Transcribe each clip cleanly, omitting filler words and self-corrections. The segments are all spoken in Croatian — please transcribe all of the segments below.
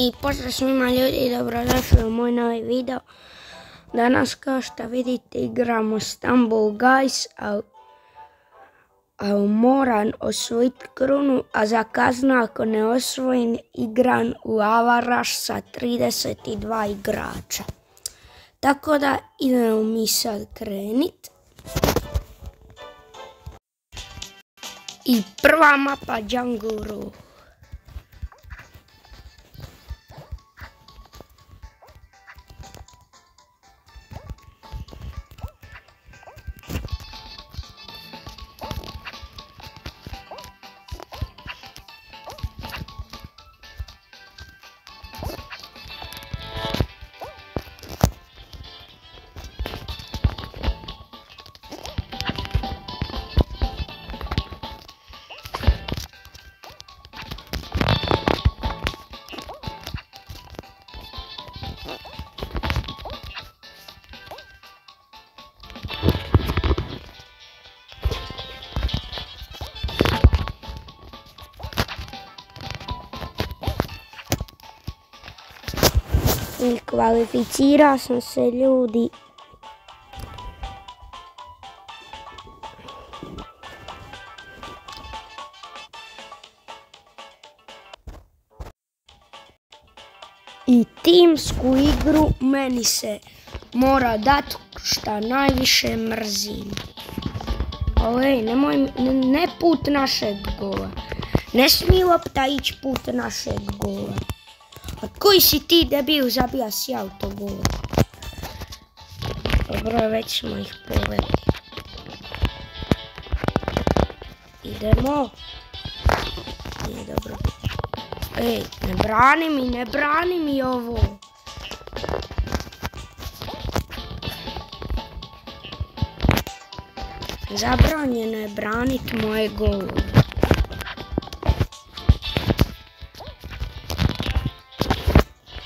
I pozdrav svima ljudi, dobrodošli u moj novi video. Danas kao što vidite igramo Stumble Guys, a moram osvojiti krunu, a za kaznu ako ne osvojim igram u Avaraš sa 32 igrača. Tako da idemo mi sad krenit. I prva mapa Jungle Row. I kvalificirao sam se ljudi. I timsku igru meni se mora dati šta najviše mrzim. Ej, ne put našeg gola. Ne smije lopta ići put našeg gola. A koji si ti debil, zabija si autogol? Dobro, već smo ih poveli. Idemo. Nije dobro. Ej, ne brani mi ovo. Zabranjeno je branit moje golove.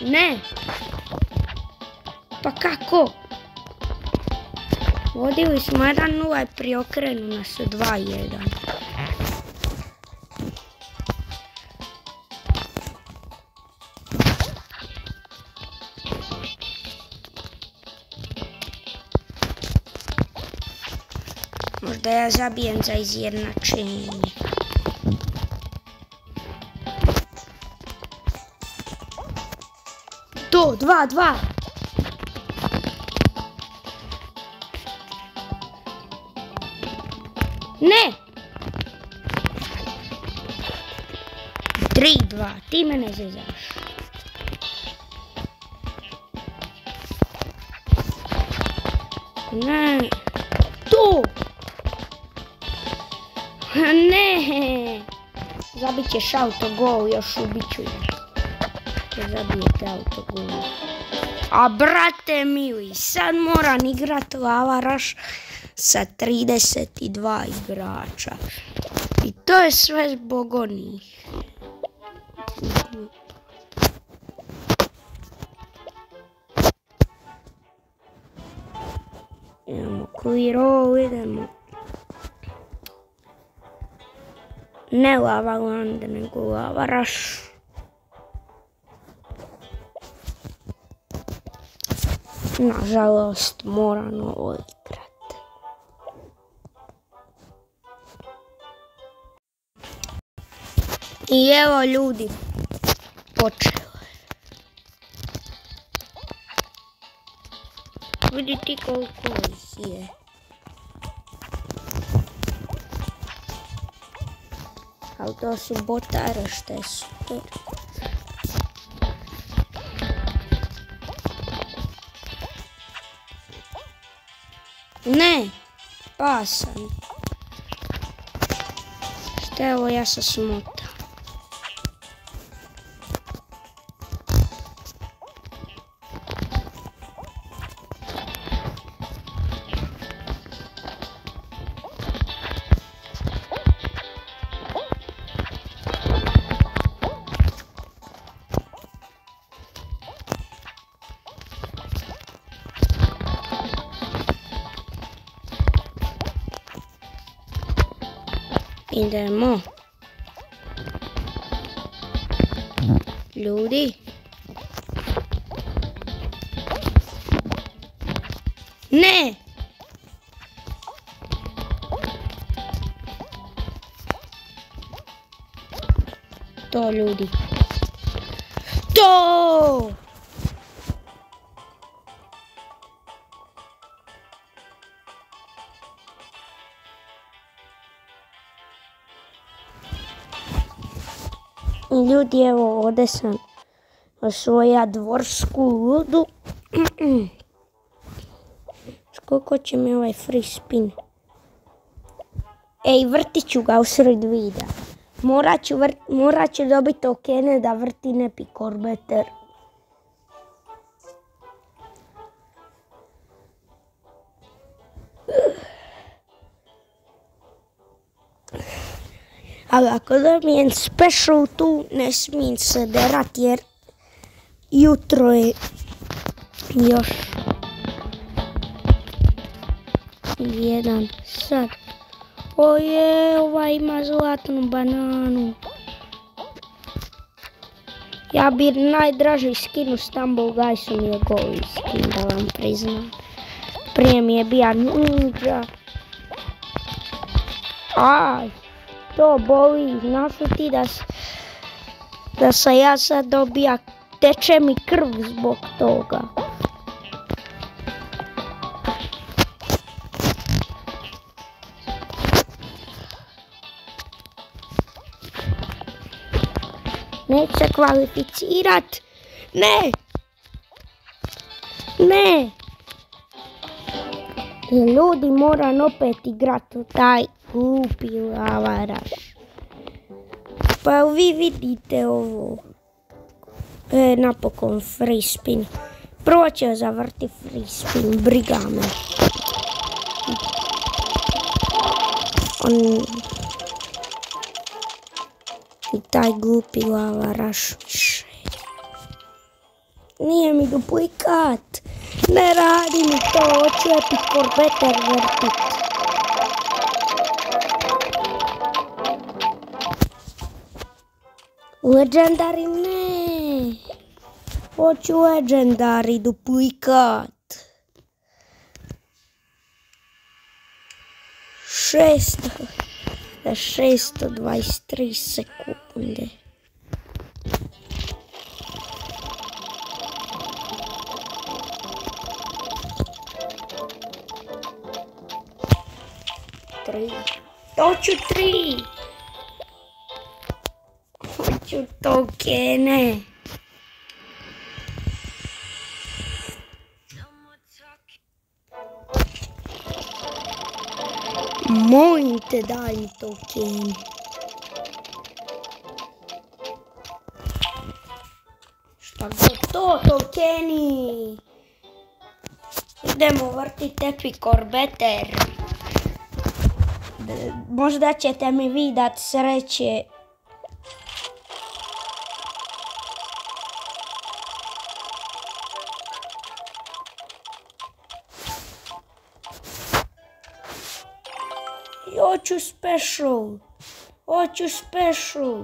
Ne! Pa kako? Vodili smo 1-0 i priokrenu nas 2-1. Možda ja zabijem za izjednačenje. To, 2-2. Ne! 3-2, ti me ne zezaš. Ne! To! Ne! Zabit ćeš autogol, još ubit ću je. Zabijete autogol. A brate mili, sad moram igrat u Avaraš sa 32 igrača. I to je sve zbog onih. Idemo clear all, idemo. Ne u Avaland, nego u Avaraš. Nažalost, moram ovo igrat. I evo ljudi, počelo je. Vidi ti koliko je. Ali to su botare što je super. Ne, pasan. Šta je ovo, ja sam smota. Idemo. Ljudi, Ne! To ljudi. To! Ljudi, evo, ovdje sam osvoja dvorsku ludu. Koliko će mi ovaj free spin? Ej, vrtit ću ga u sred videa. Morat ću dobiti tokene da vrti Epic Orbeter. Ali ako dobijem special tu, ne smijem se derat jer jutro je još 1 sat. Oje, ovaj ima zlatnu bananu. Ja bi najdraži skin u Stumble Guysu mi je goli skin, da vam priznam. Prije mi je bija ninja. Aj, to boli, znaš li ti da sam ja sad dobija, teče mi krv zbog toga. Neće se kvalificirat. Ne! Ne! Ljudi, moram opet igrat u taj glupi lavaraš. Pa vi vidite ovo. Napokon free spin. Prvo ću zavrti free spin, briga me. I taj glupi lavaraš više. Nije mi duplikat. Ne radi mi to, hoću Epic Orbeter vrtit. Legendary ne. Hoću Legendary duplikat. 623 sekunde. Hoću 3. Hoću tokene. Molim te, daj mi tokene. Šta god to, tokeni. Idemo vrtiti Epic Orbeter. Možda ćete mi vidat sreće. Hoću special. Hoću special.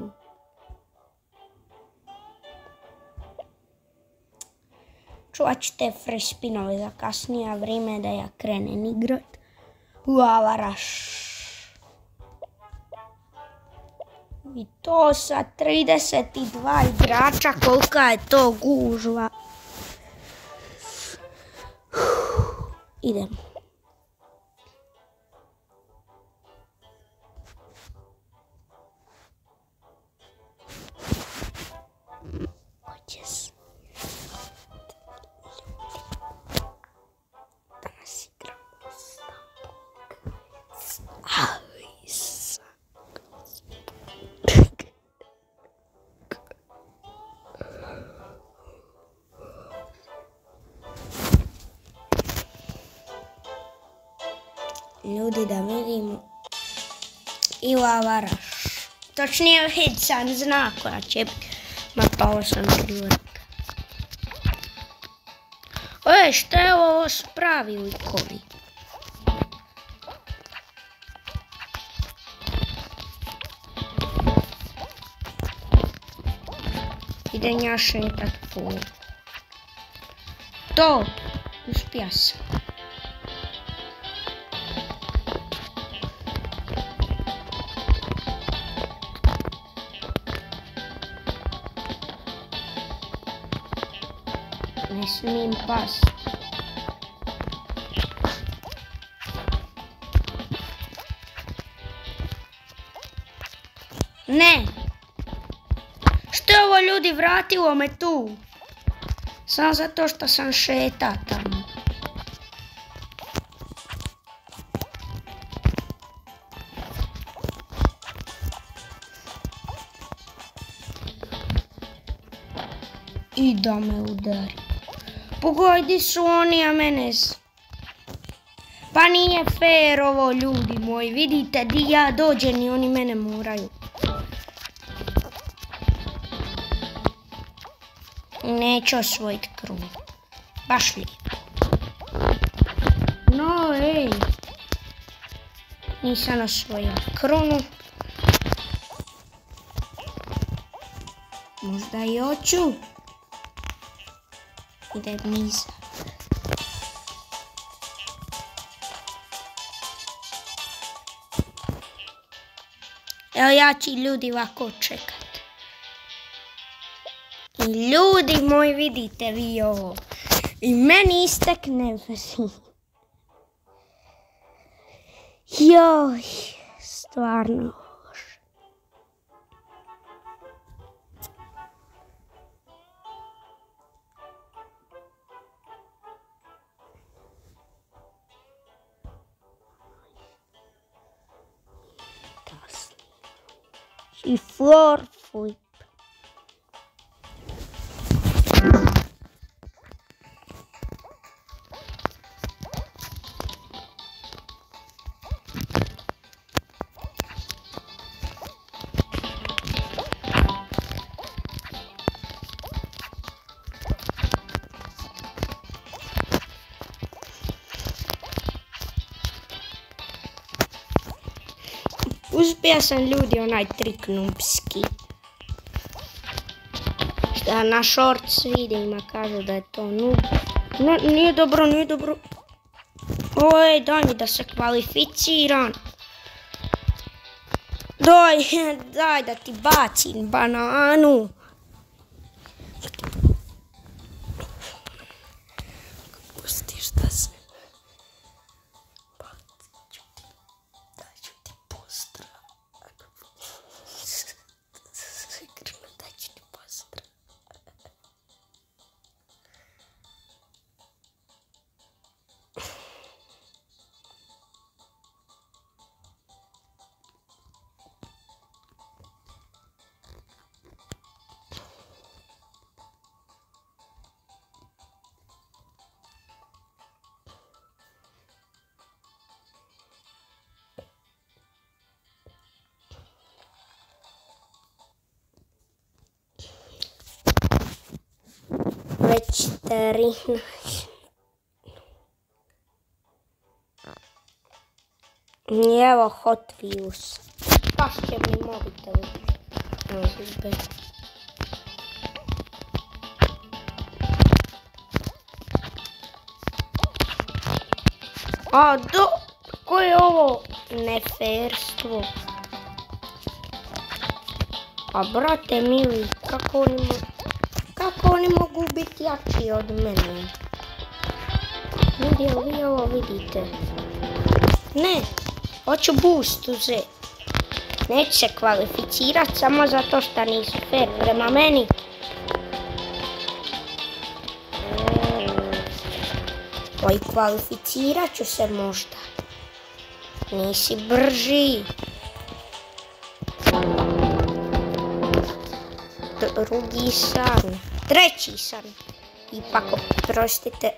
Čuvat ću te free spinove za kasnije vrijeme da ja krenem igrat. Lavaraš. I to sa 32 igrača, kolika je to gužva. Idemo. Yes. Danas igramo ljudi, da vidimo. I lavaraš. Točnije Hidsan zna koja će biti. Ma pa ovo sam odvrka. Šta je ovo spravi likovi? Idem ja šetat po. To, uspija sam. Ne smijem past. Ne! Što je ovo ljudi, vratilo me tu? Samo zato što sam šeta tamo. I da me udari. Pogodi su oni, a mene... Pa nije fair ovo, ljudi moji. Vidite, di ja dođem i oni mene moraju. Neću osvojiti krunu. Baš lijepo. No, ej. Nisam osvojila krunu. Možda i hoću. Idem niza. Evo ja ću ljudi ovako čekat. I ljudi moji, vidite vi ovo. I meni istekne vrijeme. Joj, stvarno. I floor flip. Uspio sam ljudi onaj trik noobski. Šta na shorts videima kažu da je to noob. No, nije dobro, nije dobro. Oj, daj mi da se kvalificiram. Daj da ti bacim bananu. Pustiš da se... Već 13. I evo Hot Wheels. Baš će mi mobitel. A ko je ovo neferstvo? A brate mili, kako oni mogu biti jači od mene? Vi ovo vidite. Ne, hoću boost uzeti. Neću se kvalificirati samo zato što nisu fair prema meni. Oj, kvalificirat ću se možda. Nisi brži. Drugi san. Treći san. Ipak, oprostite.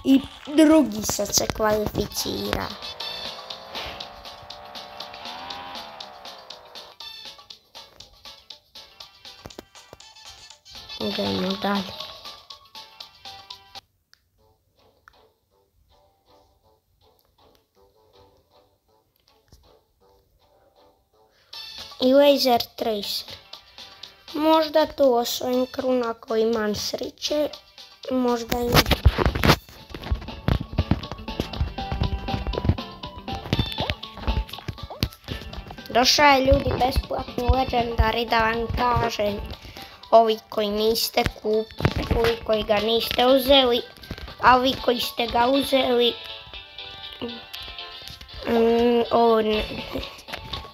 I drugi sad se kvalificira. Idemo dalje. I Laser Tracer. Možda tu osvojim krunu ako imam sreće. Možda i ne. Došao je ljudi besplatni legendari da vam kažem. ovi koji niste kupili, koji ga niste uzeli, a vi koji ste ga uzeli,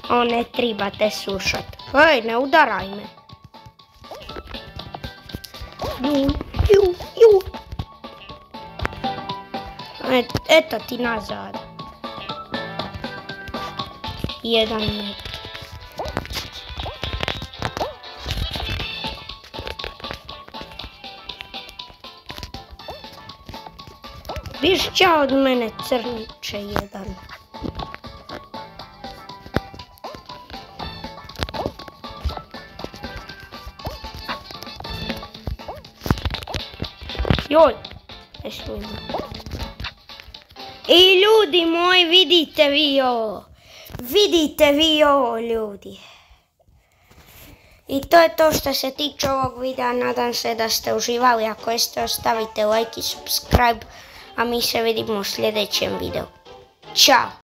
ovo ne trebate slušat. Hej, ne udaraj me. Ju. Eto ti nazad. 1 metr. Bišća od mene crniče jedan. Joj, ne smijem. I ljudi moji, vidite vi ovo. Vidite vi ovo, ljudi. I to je to što se tiče ovog videa. Nadam se da ste uživali. Ako jeste, ostavite like i subscribe. A mi se vidimo u sljedećem videu. Ćao!